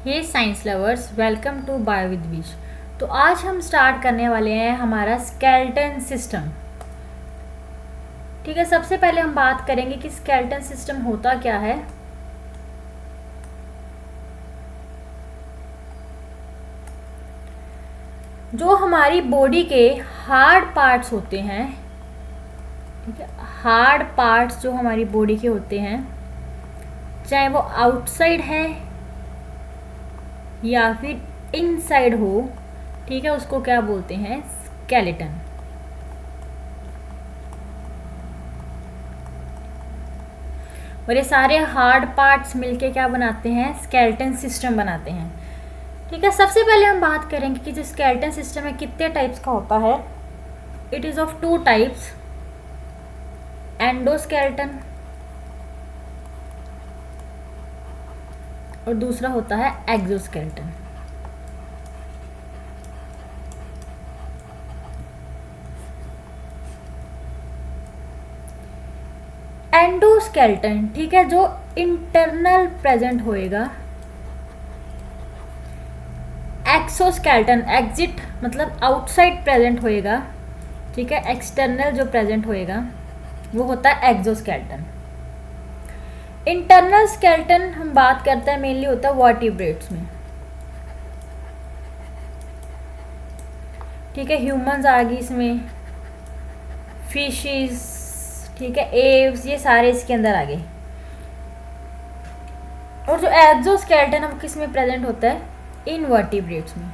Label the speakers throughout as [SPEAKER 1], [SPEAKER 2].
[SPEAKER 1] Hey science lovers, welcome to bio with Vish. तो आज हम स्टार्ट करने वाले हैं हमारा स्केलेटन सिस्टम। ठीक है, सबसे पहले हम बात करेंगे कि स्केलेटन सिस्टम होता क्या है। जो हमारी बॉडी के हार्ड पार्ट्स होते हैं, ठीक है, हार्ड पार्ट्स जो हमारी बॉडी के होते हैं, चाहे वो आउटसाइड है या फिर इनसाइड हो, ठीक है, उसको क्या बोलते हैं? स्केलेटन। और ये सारे हार्ड पार्ट्स मिलके क्या बनाते हैं? स्केलेटन सिस्टम बनाते हैं। ठीक है, सबसे पहले हम बात करेंगे कि जो स्केलेटन सिस्टम है कितने टाइप्स का होता है। It is of 2 types, endoskeleton और दूसरा होता है एक्सोस्केलेटन। एंडोस्केलेटन, ठीक है, जो इंटरनल प्रेजेंट होएगा। एक्सोस्केलेटन, एग्जिट मतलब आउटसाइड प्रेजेंट होएगा, ठीक है। एक्सटर्नल जो प्रेजेंट होएगा वो होता है एक्सोस्केलेटन। इंटरनल स्केलेटन हम बात करते हैं मेनली होता है वर्टिब्रेट्स में, ठीक है। ह्यूमंस आ गई इसमें, फिशेस, ठीक है, एव्स, ये सारे इसके अंदर आ गए। और जो एक्सोस्केलेटन हम किस में प्रेजेंट होता है? इनवर्टिब्रेट्स में।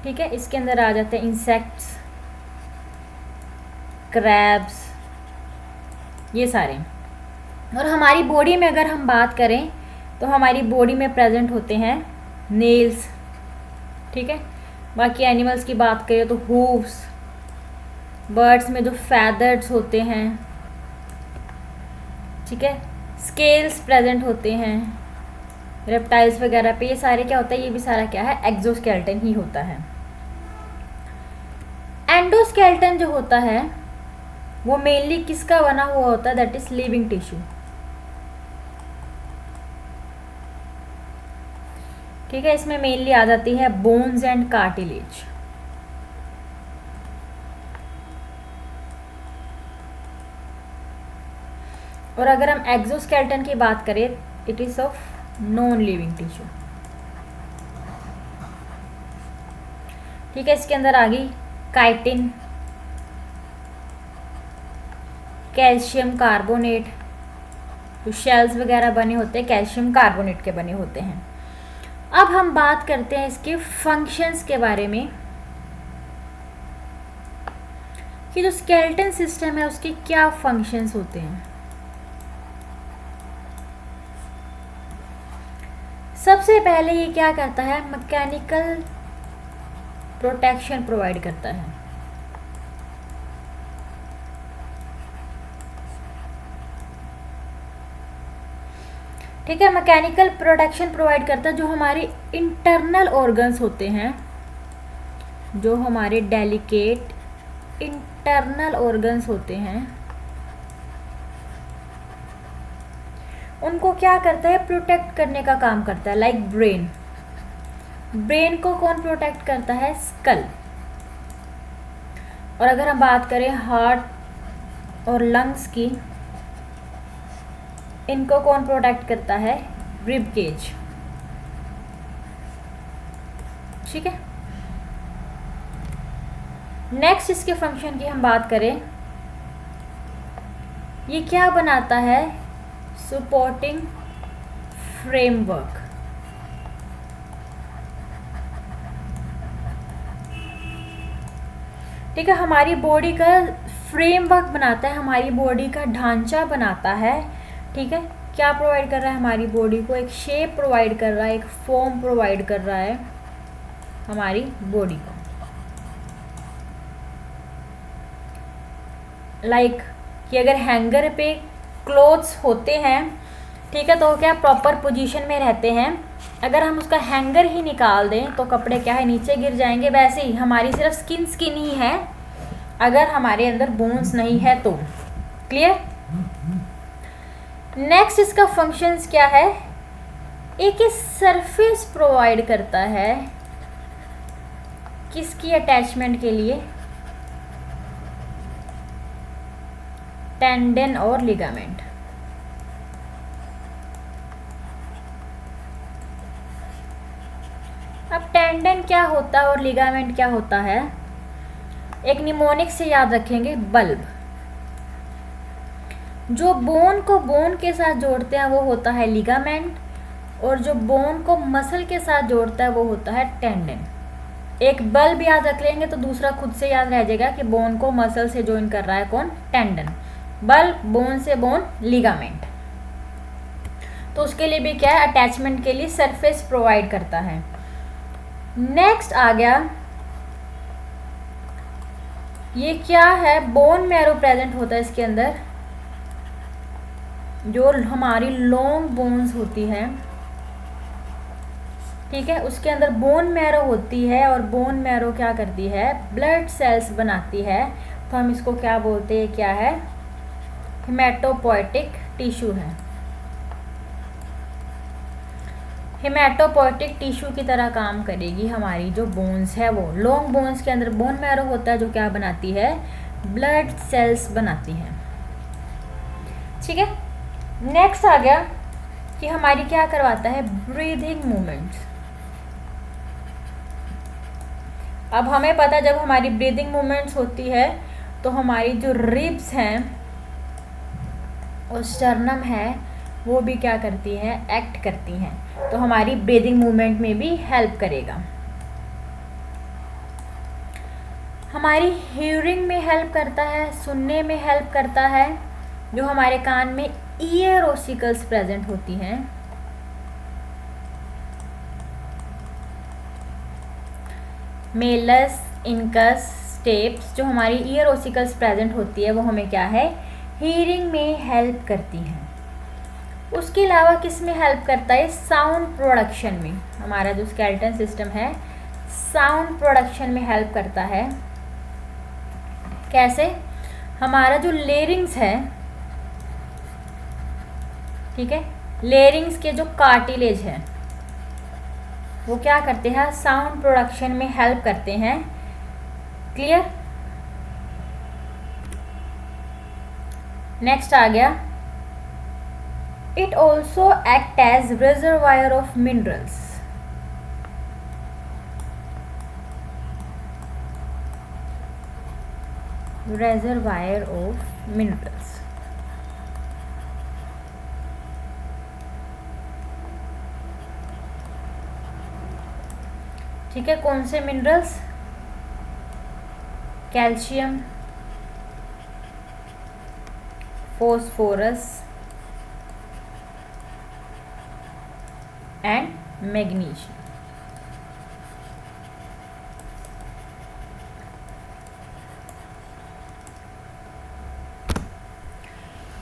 [SPEAKER 1] ठीक है, इसके अंदर आ जाते हैं इंसेक्ट्स, क्रैब्स, ये सारे। और हमारी बॉडी में अगर हम बात करें तो हमारी बॉडी में प्रेजेंट होते हैं नेल्स, ठीक है। बाकी एनिमल्स की बात करें तो हूव्स, बर्ड्स में जो फैदर्स होते हैं, ठीक है, स्केल्स प्रेजेंट होते हैं रेप्टाइल्स वगैरह पे। ये सारे क्या होता है? ये भी सारा क्या है? एक्सोस्केलेटन ही होता है। एंडोस्केलेटन जो होता है वो मेनली किसका बना हुआ होता है? दैट इज लिविंग टिश्यू, ठीक है। इसमें मेनली आ जाती है बोन्स एंड कार्टिलेज। और अगर हम एक्सोस्केलेटन की बात करें, it is of non living tissue, ठीक है। इसके अंदर आ गई काइटिन, कैल्शियम कार्बोनेट, जो शेल्स वगैरह बने होते हैं कैल्शियम कार्बोनेट के बने होते हैं। अब हम बात करते हैं इसके फंक्शंस के बारे में कि जो स्केलेटन सिस्टम है उसके क्या फंक्शंस होते हैं। सबसे पहले ये क्या करता है? मैकेनिकल प्रोटेक्शन प्रोवाइड करता है, ठीक है। मैकेनिकल प्रोटेक्शन प्रोवाइड करता है। जो हमारे इंटरनल ऑर्गन्स होते हैं, जो हमारे डेलिकेट इंटरनल ऑर्गन्स होते हैं, उनको क्या करता है? प्रोटेक्ट करने का काम करता है। लाइक ब्रेन, ब्रेन को कौन प्रोटेक्ट करता है? स्कल। और अगर हम बात करें हार्ट और लंग्स की, इनको कौन प्रोटेक्ट करता है? रिब केज, ठीक है। नेक्स्ट इसके फंक्शन की हम बात करें, ये क्या बनाता है? सपोर्टिंग फ्रेमवर्क, ठीक है। हमारी बॉडी का फ्रेमवर्क बनाता है, हमारी बॉडी का ढांचा बनाता है, ठीक है। क्या प्रोवाइड कर रहा है? हमारी बॉडी को एक शेप प्रोवाइड कर रहा है, एक फॉर्म प्रोवाइड कर रहा है हमारी बॉडी को। लाइक कि अगर हैंगर पे क्लोथ्स होते हैं, ठीक है, तो क्या प्रॉपर पोजीशन में रहते हैं। अगर हम उसका हैंगर ही निकाल दें तो कपड़े क्या है? नीचे गिर जाएंगे। वैसे ही हमारी सिर्फ स्किन ही है, अगर हमारे अंदर बोन्स नहीं है तो। क्लियर? नेक्स्ट इसका फंक्शंस क्या है, एक सरफेस प्रोवाइड करता है किसकी अटैचमेंट के लिए, टेंडन और लिगामेंट। अब टेंडन क्या होता है और लिगामेंट क्या होता है, एक निमोनिक से याद रखेंगे, बल्ब। जो बोन को बोन के साथ जोड़ते हैं वो होता है लिगामेंट, और जो बोन को मसल के साथ जोड़ता है वो होता है टेंडन। एक बल्ब याद रख लेंगे तो दूसरा खुद से याद रह जाएगा कि बोन को मसल से ज्वाइन कर रहा है कौन, टेंडन। बल्ब, बोन से बोन, लिगामेंट। तो उसके लिए भी क्या है, अटैचमेंट के लिए सरफेस प्रोवाइड करता है। नेक्स्ट आ गया, ये क्या है, बोन मैरो प्रेजेंट होता है इसके अंदर। जो हमारी लॉन्ग बोन्स होती है, ठीक है, उसके अंदर बोन मैरो होती है, और बोन मैरो क्या करती है, ब्लड सेल्स बनाती है। तो हम इसको क्या बोलते हैं, क्या है, हेमेटोपोएटिक टिश्यू है। हेमेटोपोएटिक टिश्यू की तरह काम करेगी हमारी जो बोन्स है। वो लॉन्ग बोन्स के अंदर बोन मैरो होता है जो क्या बनाती है, ब्लड सेल्स बनाती है। ठीक है, नेक्स्ट आ गया कि हमारी क्या करवाता है, ब्रीदिंग मूवमेंट्स। अब हमें पता है जब हमारी ब्रीदिंग मूवमेंट्स होती है तो हमारी जो रिब्स हैं और स्टर्नम है वो भी क्या करती हैं, एक्ट करती हैं। तो हमारी ब्रीदिंग मूवमेंट में भी हेल्प करेगा। हमारी हियरिंग में हेल्प करता है, सुनने में हेल्प करता है। जो हमारे कान में ईयर ओसिकल्स प्रेजेंट होती हैं, मेलस, इनकस, स्टेप्स, जो हमारी ईयर ओसिकल्स प्रेजेंट होती है वो हमें क्या है, हियरिंग में हेल्प करती हैं। उसके अलावा किस में हेल्प करता है, साउंड प्रोडक्शन में। हमारा जो स्केलेटन सिस्टम है साउंड प्रोडक्शन में हेल्प करता है। कैसे, हमारा जो लेरिंग्स है, ठीक है, लेरिंग्स के जो कार्टिलेज है वो क्या करते हैं, साउंड प्रोडक्शन में हेल्प करते हैं। क्लियर। नेक्स्ट आ गया, it also act as reservoir of minerals. Reservoir of minerals, ठीक है, कौन से minerals, calcium, phosphorus and magnesium.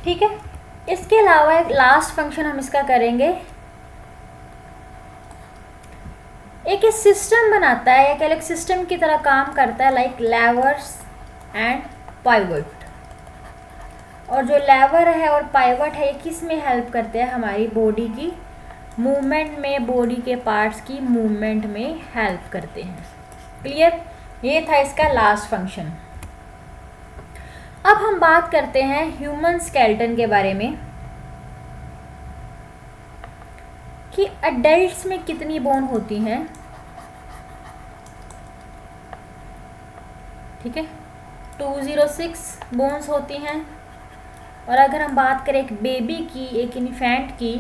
[SPEAKER 1] ठीक है, इसके अलावा एक लास्ट फंक्शन हम इसका करेंगे, एक सिस्टम बनाता है, एक अलग सिस्टम की तरह काम करता है, लाइक लेवर्स एंड पाइवट। और जो लेवर है और पाइवट है ये किस में हेल्प करते हैं, हमारी बॉडी की मूवमेंट में, बॉडी के पार्ट्स की मूवमेंट में हेल्प करते हैं। क्लियर, ये था इसका लास्ट फंक्शन। अब हम बात करते हैं ह्यूमन स्केलेटन के बारे में कि अडल्ट्स में कितनी बोन होती हैं। ठीक है, 206 बोन्स होती हैं। और अगर हम बात करें एक बेबी की, एक इन्फेंट की,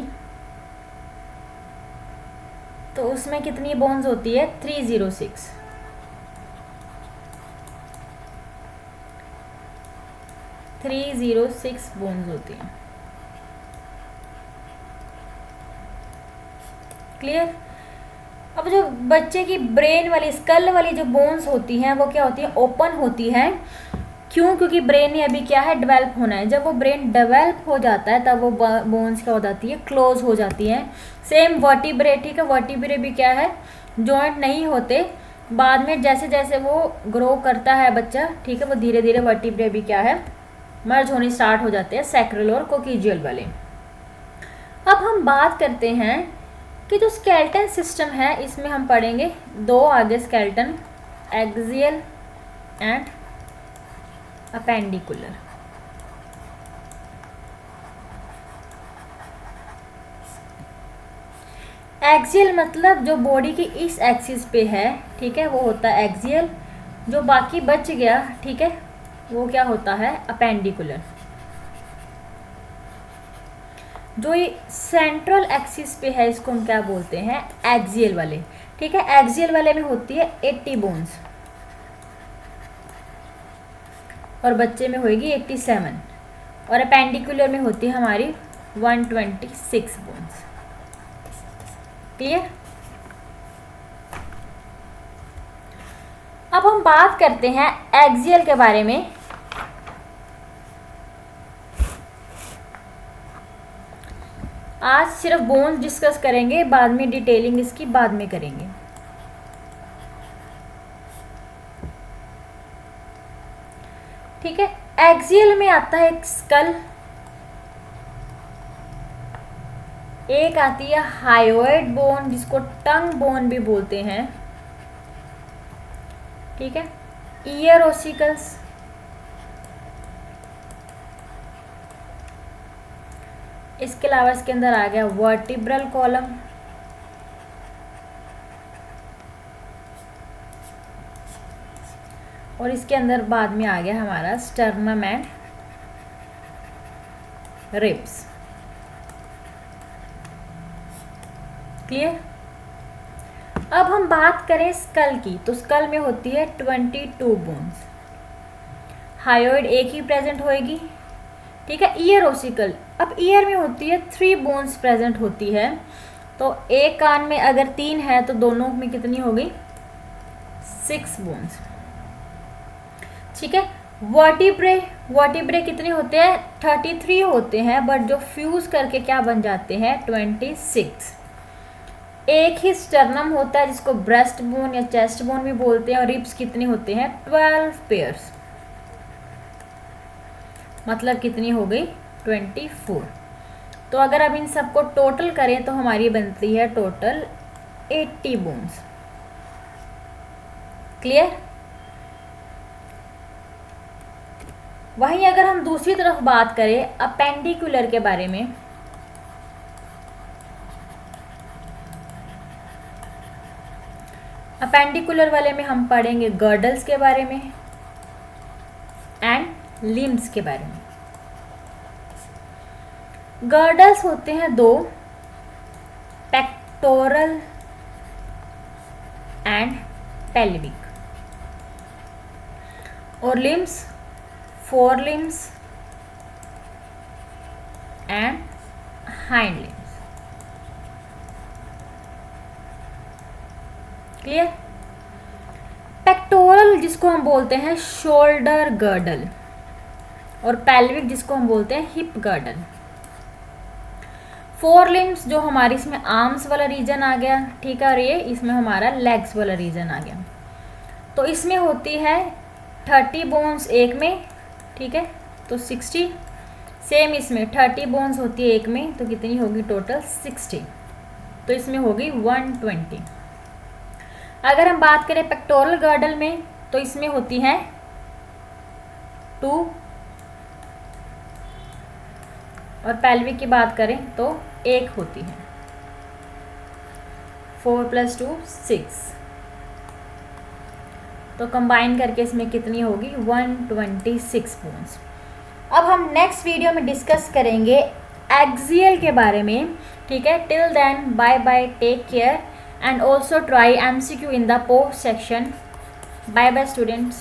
[SPEAKER 1] तो उसमें कितनी बोन्स होती है, 306। बोन्स होती हैं। क्लियर। अब जो बच्चे की ब्रेन वाली, स्कल वाली जो बोन्स होती हैं वो क्या होती है, ओपन होती हैं। क्यों, क्योंकि ब्रेन ने अभी क्या है, डेवलप होना है। जब वो ब्रेन डेवलप हो जाता है तब वो बोन्स क्या हो जाती है, क्लोज हो जाती हैं। सेम वर्टिब्रे, ठीक है, वर्टिब्रे भी क्या है, जॉइंट नहीं होते। बाद में जैसे जैसे वो ग्रो करता है बच्चा, ठीक है, वो धीरे धीरे वर्टिब्रे भी क्या है, मर्ज होने स्टार्ट हो जाते हैं, सैक्रल और कोकिजियल वाले। अब हम बात करते हैं कि जो स्केलेटन सिस्टम है इसमें हम पढ़ेंगे दो आगे skeleton, axial and appendicular. Axial मतलब जो बॉडी की इस एक्सिस पे है, ठीक है, वो होता है एक्सियल। जो बाकी बच गया, ठीक है, वो क्या होता है, अपेंडिकुलर। जो ये सेंट्रल एक्सिस पे है इसको हम क्या बोलते हैं, एक्सियल वाले, ठीक है। एक्सियल वाले में होती है 80 बोन्स और बच्चे में होगी 87, और अपेंडिकुलर में होती है हमारी 126 बोन्स। क्लियर। अब हम बात करते हैं एक्सियल के बारे में। आज सिर्फ बोन्स डिस्कस करेंगे, बाद में डिटेलिंग इसकी बाद में करेंगे। ठीक है। एक्सियल में आता है एक स्कल, एक आती है हायोइड बोन जिसको टंग बोन भी बोलते हैं, ठीक है, ईयर ओसिकल्स, इसके अलावा इसके अंदर आ गया वर्टिब्रल कॉलम, और इसके अंदर बाद में आ गया हमारा स्टर्नम एंड रिब्स। क्लियर। अब हम बात करें स्कल की, तो स्कल में होती है 22 बोन्स। हायोइड एक ही प्रेजेंट होएगी, ठीक है। ईयर ओसिकल, अब ईयर में होती है 3 बोन्स प्रेजेंट होती है, तो एक कान में अगर 3 है तो दोनों में कितनी हो गई, 6 बोन्स, ठीक है। वर्टिब्रे कितने होते हैं, 33 होते हैं, बट जो फ्यूज करके क्या बन जाते हैं, 26। एक ही स्टर्नम होता है जिसको ब्रेस्ट बोन या चेस्ट बोन भी बोलते हैं, और रिब्स कितने होते हैं, 12 पेयर्स, मतलब कितनी हो गई, 24। तो अगर अब इन सबको टोटल करें तो हमारी बनती है टोटल 80 बोन्स। क्लियर। वहीं अगर हम दूसरी तरफ बात करें अपेंडिकुलर के बारे में, अपेंडिकुलर वाले में हम पढ़ेंगे गर्डल्स के बारे में एंड लिम्स के बारे में। गर्डल्स होते हैं 2, पेक्टोरल एंड पेल्विक, और limbs four limbs and hind limbs. Clear. Pectoral जिसको हम बोलते हैं शोल्डर गर्डल, और पेल्विक जिसको हम बोलते हैं हिप गर्डल। फोर लिम्स जो हमारी इसमें आर्म्स वाला रीजन आ गया, ठीक है, और ये इसमें हमारा लेग्स वाला रीजन आ गया। तो इसमें होती है 30 बोन्स एक में, ठीक है, तो 60। सेम इसमें 30 बोन्स होती है एक में, तो कितनी होगी टोटल 60, तो इसमें होगी 120। अगर हम बात करें पेक्टोरल गर्डल में तो इसमें होती हैं 2, और पेल्विक की बात करें तो 1 होती है, 4 + 2 6, तो कंबाइन करके इसमें कितनी होगी 126 बोन्स। अब हम नेक्स्ट वीडियो में डिस्कस करेंगे एक्सियल के बारे में, ठीक है। Till then bye bye, take care, and also try MCQ in the post section. Bye bye students.